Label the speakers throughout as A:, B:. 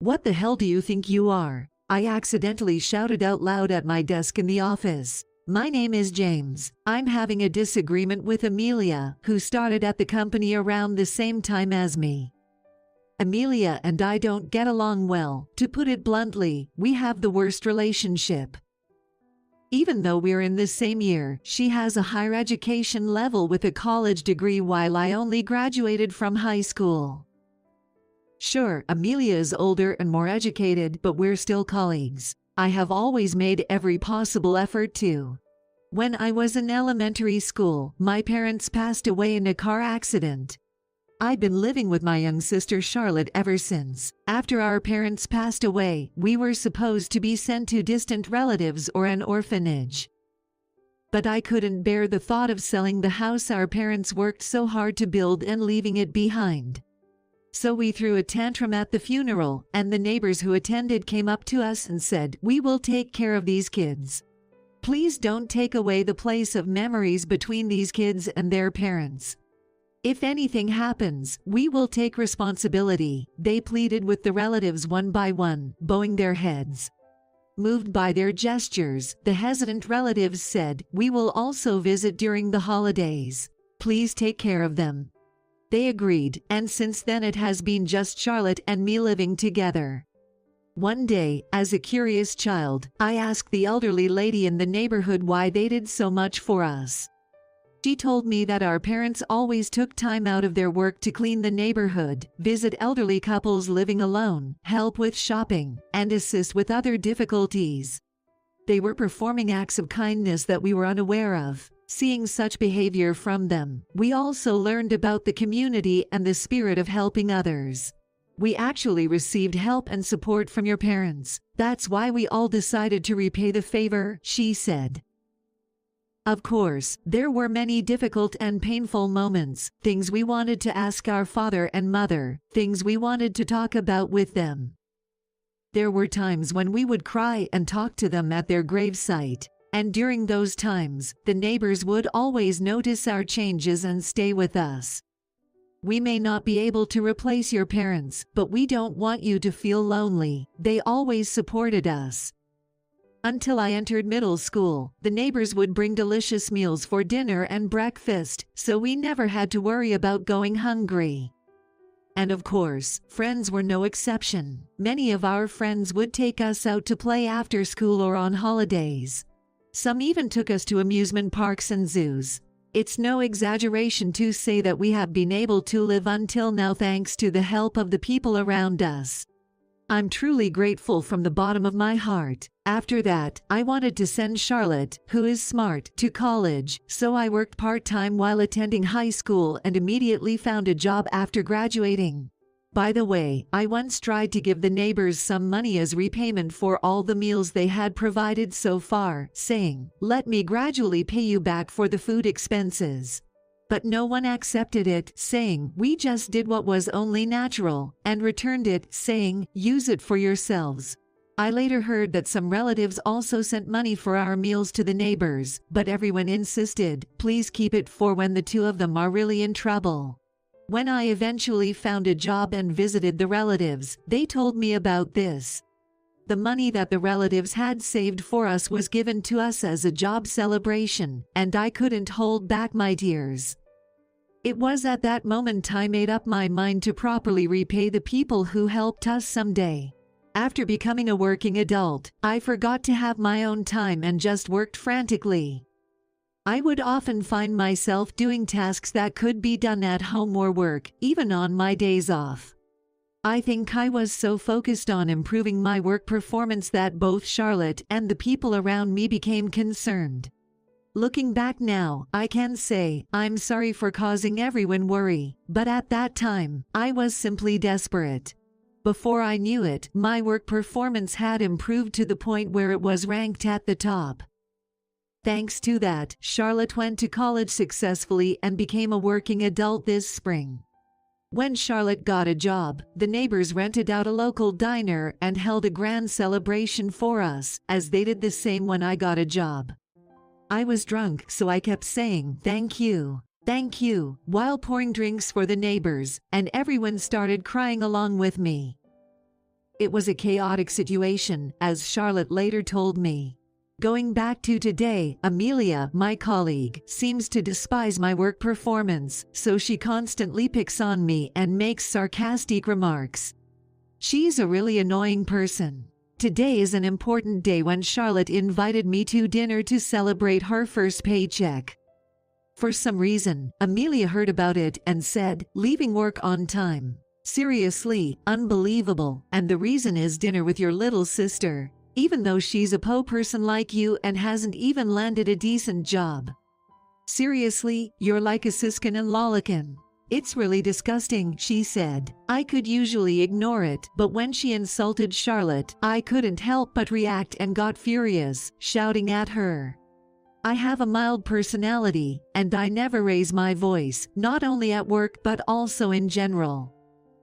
A: "What the hell do you think you are?" I accidentally shouted out loud at my desk in the office. "My name is James. I'm having a disagreement with Amelia, who started at the company around the same time as me. Amelia and I don't get along well. To put it bluntly, we have the worst relationship. Even though we're in the same year, she has a higher education level with a college degree while I only graduated from high school. Sure, Amelia is older and more educated, but we're still colleagues. I have always made every possible effort to. When I was in elementary school, my parents passed away in a car accident. I've been living with my young sister Charlotte ever since. After our parents passed away, we were supposed to be sent to distant relatives or an orphanage. But I couldn't bear the thought of selling the house our parents worked so hard to build and leaving it behind. So we threw a tantrum at the funeral, and the neighbors who attended came up to us and said, "We will take care of these kids. Please don't take away the place of memories between these kids and their parents. If anything happens, we will take responsibility," they pleaded with the relatives one by one, bowing their heads. Moved by their gestures, the hesitant relatives said, "We will also visit during the holidays. Please take care of them." They agreed, and since then it has been just Charlotte and me living together. One day, as a curious child, I asked the elderly lady in the neighborhood why they did so much for us. She told me that our parents always took time out of their work to clean the neighborhood, visit elderly couples living alone, help with shopping, and assist with other difficulties. They were performing acts of kindness that we were unaware of. Seeing such behavior from them, we also learned about the community and the spirit of helping others. "We actually received help and support from your parents. That's why we all decided to repay the favor," she said. Of course, there were many difficult and painful moments, things we wanted to ask our father and mother, things we wanted to talk about with them. There were times when we would cry and talk to them at their gravesite, and during those times, the neighbors would always notice our changes and stay with us. "We may not be able to replace your parents, but we don't want you to feel lonely," they always supported us. Until I entered middle school, the neighbors would bring delicious meals for dinner and breakfast, so we never had to worry about going hungry. And of course, friends were no exception. Many of our friends would take us out to play after school or on holidays. Some even took us to amusement parks and zoos. It's no exaggeration to say that we have been able to live until now thanks to the help of the people around us. I'm truly grateful from the bottom of my heart. After that, I wanted to send Charlotte, who is smart, to college, so I worked part-time while attending high school and immediately found a job after graduating. By the way, I once tried to give the neighbors some money as repayment for all the meals they had provided so far, saying, "Let me gradually pay you back for the food expenses." But no one accepted it, saying, "We just did what was only natural," and returned it, saying, "Use it for yourselves." I later heard that some relatives also sent money for our meals to the neighbors, but everyone insisted, "Please keep it for when the two of them are really in trouble." When I eventually found a job and visited the relatives, they told me about this. The money that the relatives had saved for us was given to us as a job celebration, and I couldn't hold back my tears. It was at that moment I made up my mind to properly repay the people who helped us someday. After becoming a working adult, I forgot to have my own time and just worked frantically. I would often find myself doing tasks that could be done at home or work, even on my days off. I think I was so focused on improving my work performance that both Charlotte and the people around me became concerned. Looking back now, I can say, I'm sorry for causing everyone worry, but at that time, I was simply desperate. Before I knew it, my work performance had improved to the point where it was ranked at the top. Thanks to that, Charlotte went to college successfully and became a working adult this spring. When Charlotte got a job, the neighbors rented out a local diner and held a grand celebration for us, as they did the same when I got a job. I was drunk, so I kept saying, "Thank you, while pouring drinks for the neighbors, and everyone started crying along with me. It was a chaotic situation, as Charlotte later told me. Going back to today, Amelia, my colleague, seems to despise my work performance, so she constantly picks on me and makes sarcastic remarks. She's a really annoying person. Today is an important day when Charlotte invited me to dinner to celebrate her first paycheck. For some reason, Amelia heard about it and said, leaving work on time. Seriously, unbelievable, and the reason is dinner with your little sister, even though she's a po person like you and hasn't even landed a decent job. Seriously, you're like a siskin and lolikin. It's really disgusting, she said. I could usually ignore it, but when she insulted Charlotte, I couldn't help but react and got furious, shouting at her. I have a mild personality, and I never raise my voice, not only at work but also in general.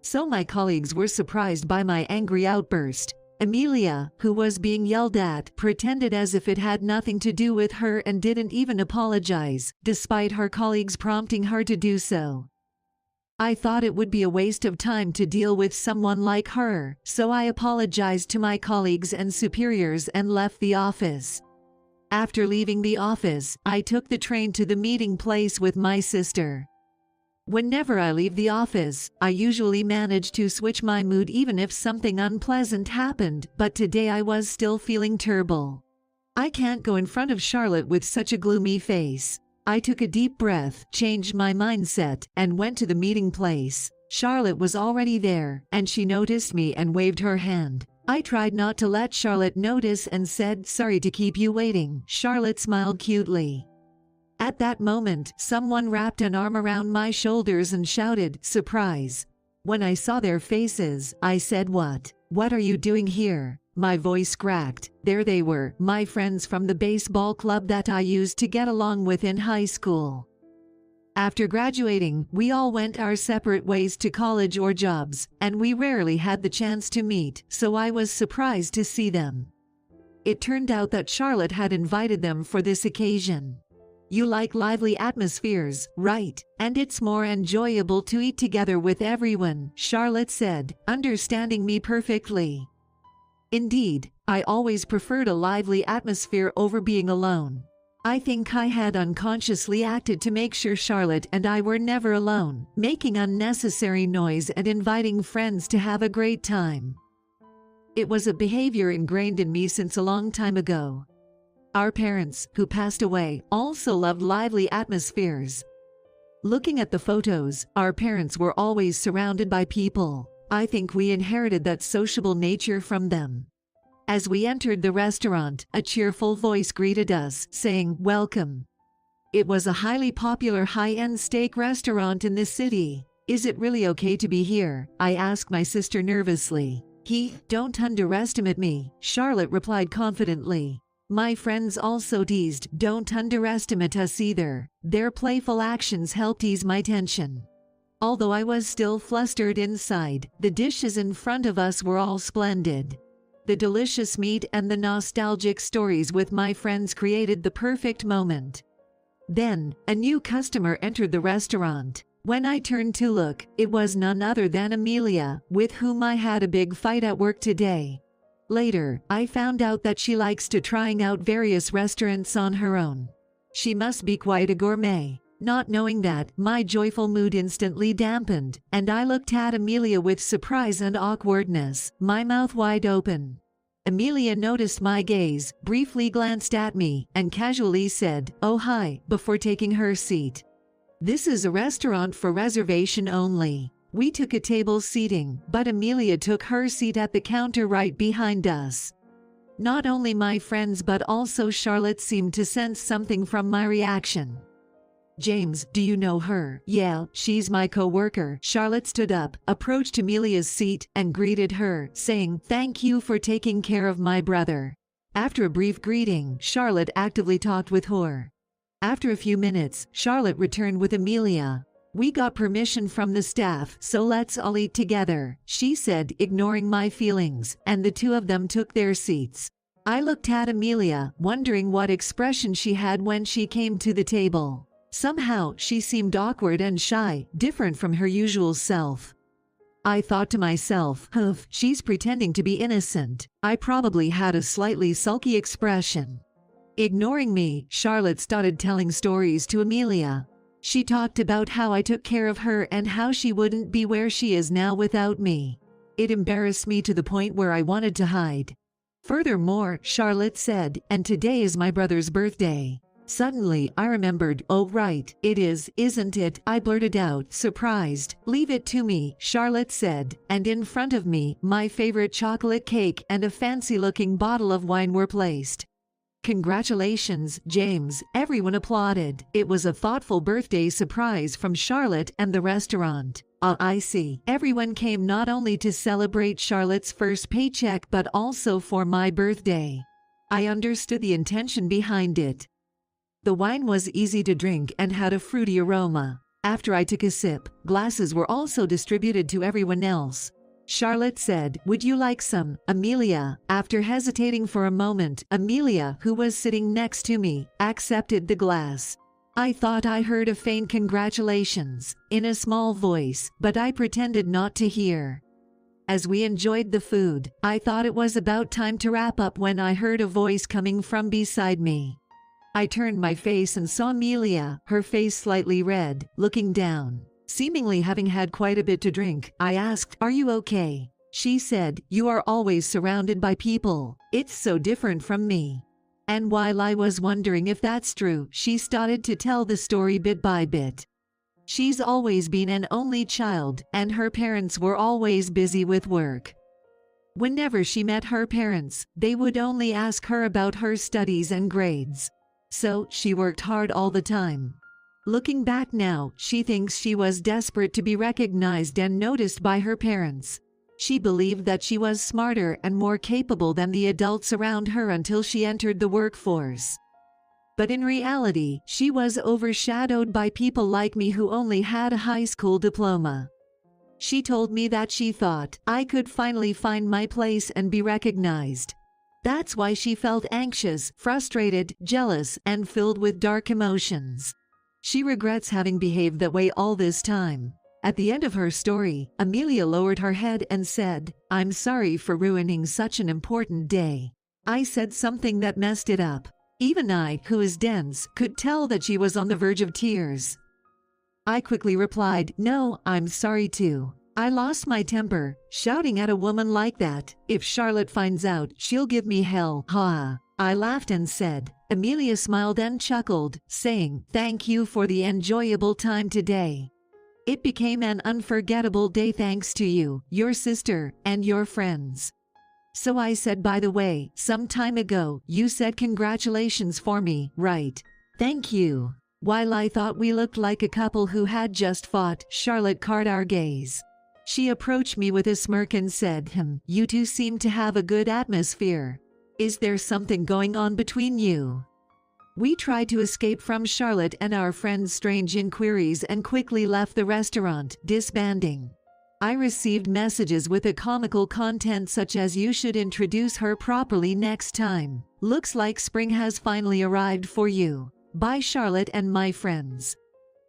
A: So my colleagues were surprised by my angry outburst. Amelia, who was being yelled at, pretended as if it had nothing to do with her and didn't even apologize, despite her colleagues prompting her to do so. I thought it would be a waste of time to deal with someone like her, so I apologized to my colleagues and superiors and left the office. After leaving the office, I took the train to the meeting place with my sister. Whenever I leave the office, I usually manage to switch my mood even if something unpleasant happened, but today I was still feeling terrible. I can't go in front of Charlotte with such a gloomy face. I took a deep breath, changed my mindset, and went to the meeting place. Charlotte was already there, and she noticed me and waved her hand. I tried not to let Charlotte notice and said, "Sorry to keep you waiting." Charlotte smiled cutely. At that moment, someone wrapped an arm around my shoulders and shouted, "Surprise!" When I saw their faces, I said, What are you doing here?" My voice cracked. There they were, my friends from the baseball club that I used to get along with in high school. After graduating, we all went our separate ways to college or jobs, and we rarely had the chance to meet, so I was surprised to see them. It turned out that Charlotte had invited them for this occasion. You like lively atmospheres, right? And it's more enjoyable to eat together with everyone, Charlotte said, understanding me perfectly. Indeed, I always preferred a lively atmosphere over being alone. I think I had unconsciously acted to make sure Charlotte and I were never alone, making unnecessary noise and inviting friends to have a great time. It was a behavior ingrained in me since a long time ago. Our parents, who passed away, also loved lively atmospheres. Looking at the photos, our parents were always surrounded by people. I think we inherited that sociable nature from them. As we entered the restaurant, a cheerful voice greeted us, saying, "Welcome." It was a highly popular high-end steak restaurant in the city. "Is it really okay to be here?" I asked my sister nervously. Don't underestimate me," Charlotte replied confidently. My friends also teased, "Don't underestimate us either." Their playful actions helped ease my tension. Although I was still flustered inside, the dishes in front of us were all splendid. The delicious meat and the nostalgic stories with my friends created the perfect moment. Then, a new customer entered the restaurant. When I turned to look, it was none other than Amelia, with whom I had a big fight at work today. Later, I found out that she likes to trying out various restaurants on her own. She must be quite a gourmet. Not knowing that, my joyful mood instantly dampened, and I looked at Amelia with surprise and awkwardness, my mouth wide open. Amelia noticed my gaze, briefly glanced at me, and casually said, "Oh hi," before taking her seat. "This is a restaurant for reservation only." We took a table seating, but Amelia took her seat at the counter right behind us. Not only my friends but also Charlotte seemed to sense something from my reaction. "James, do you know her?" "Yeah, she's my coworker." Charlotte stood up, approached Amelia's seat, and greeted her, saying, "Thank you for taking care of my brother." After a brief greeting, Charlotte actively talked with her. After a few minutes, Charlotte returned with Amelia. "We got permission from the staff, so let's all eat together," she said, ignoring my feelings, and the two of them took their seats. I looked at Amelia, wondering what expression she had when she came to the table. Somehow, she seemed awkward and shy, different from her usual self. I thought to myself, "Humph, she's pretending to be innocent." I probably had a slightly sulky expression. Ignoring me, Charlotte started telling stories to Amelia. She talked about how I took care of her and how she wouldn't be where she is now without me. It embarrassed me to the point where I wanted to hide. Furthermore, Charlotte said, "And today is my brother's birthday." Suddenly, I remembered, "Oh right, it is, isn't it?" I blurted out, surprised. "Leave it to me," Charlotte said, and in front of me, my favorite chocolate cake and a fancy-looking bottle of wine were placed. "Congratulations, James," everyone applauded. It was a thoughtful birthday surprise from Charlotte and the restaurant. I see. Everyone came not only to celebrate Charlotte's first paycheck but also for my birthday. I understood the intention behind it. The wine was easy to drink and had a fruity aroma. After I took a sip, glasses were also distributed to everyone else. Charlotte said, "Would you like some, Amelia?" After hesitating for a moment, Amelia, who was sitting next to me, accepted the glass. I thought I heard a faint congratulations in a small voice, but I pretended not to hear. As we enjoyed the food, I thought it was about time to wrap up when I heard a voice coming from beside me. I turned my face and saw Amelia, her face slightly red, looking down. Seemingly having had quite a bit to drink, I asked, "Are you okay?" She said, "You are always surrounded by people. It's so different from me." And while I was wondering if that's true, she started to tell the story bit by bit. She's always been an only child, and her parents were always busy with work. Whenever she met her parents, they would only ask her about her studies and grades. So, she worked hard all the time. Looking back now, she thinks she was desperate to be recognized and noticed by her parents. She believed that she was smarter and more capable than the adults around her until she entered the workforce. But in reality, she was overshadowed by people like me who only had a high school diploma. She told me that she thought I could finally find my place and be recognized. That's why she felt anxious, frustrated, jealous, and filled with dark emotions. She regrets having behaved that way all this time. At the end of her story, Amelia lowered her head and said, "I'm sorry for ruining such an important day. I said something that messed it up." Even I, who is dense, could tell that she was on the verge of tears. I quickly replied, "No, I'm sorry too. I lost my temper, shouting at a woman like that. If Charlotte finds out, she'll give me hell, ha." I laughed and said. Amelia smiled and chuckled, saying, "Thank you for the enjoyable time today. It became an unforgettable day thanks to you, your sister, and your friends." So I said, "By the way, some time ago, you said congratulations for me, right?" "Thank you." While I thought we looked like a couple who had just fought, Charlotte caught our gaze. She approached me with a smirk and said, "You two seem to have a good atmosphere. Is there something going on between you?" We tried to escape from Charlotte and our friend's strange inquiries and quickly left the restaurant, disbanding. I received messages with a comical content such as, "You should introduce her properly next time. Looks like spring has finally arrived for you. By Charlotte and my friends."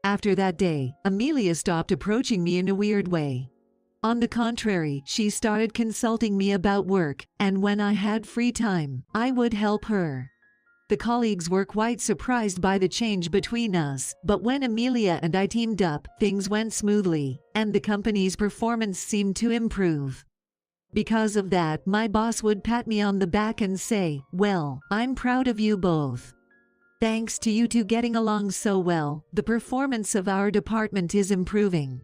A: After that day, Amelia stopped approaching me in a weird way. On the contrary, she started consulting me about work, and when I had free time, I would help her. The colleagues were quite surprised by the change between us, but when Amelia and I teamed up, things went smoothly, and the company's performance seemed to improve. Because of that, my boss would pat me on the back and say, "Well, I'm proud of you both. Thanks to you two getting along so well, the performance of our department is improving.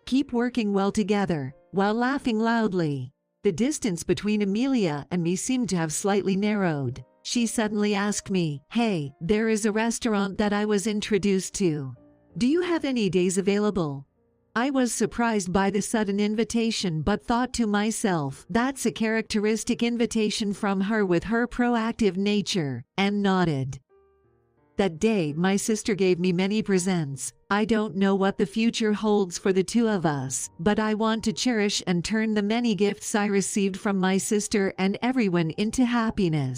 A: Keep working well together," while laughing loudly. The distance between Amelia and me seemed to have slightly narrowed. She suddenly asked me, "Hey, there is a restaurant that I was introduced to. Do you have any days available?" I was surprised by the sudden invitation but thought to myself, that's a characteristic invitation from her with her proactive nature, and nodded. That day, my sister gave me many presents. I don't know what the future holds for the two of us, but I want to cherish and turn the many gifts I received from my sister and everyone into happiness.